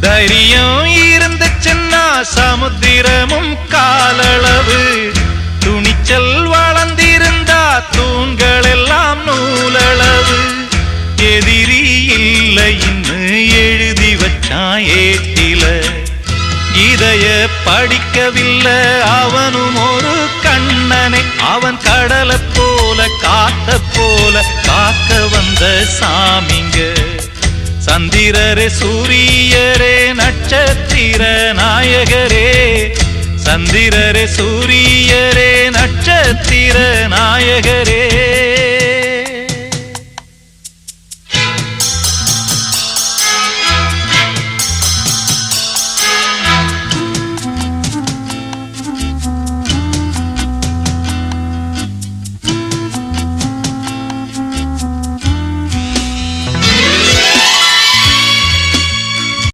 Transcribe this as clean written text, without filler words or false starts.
தைரியம் இருந்துச்சுன்னா சமுத்திரமும் காலளவு, துணிச்சல் வளர்ந்திருந்தா தூண்கள் எல்லாம் நூலளவு. எதிரி இல்லை இன்னு எழுதி வச்சான் ஏட்டில, இதைய படிக்கவில்லை அவனும் ஒரு கண்ணனை. அவன் கடலை போல காத்த போல காக்க வந்த சாமிங்க. சந்திரரே சூரியரே நட்சத்திர நாயகரே, சந்திரரே சூரியரே நட்சத்திர நாயகரே.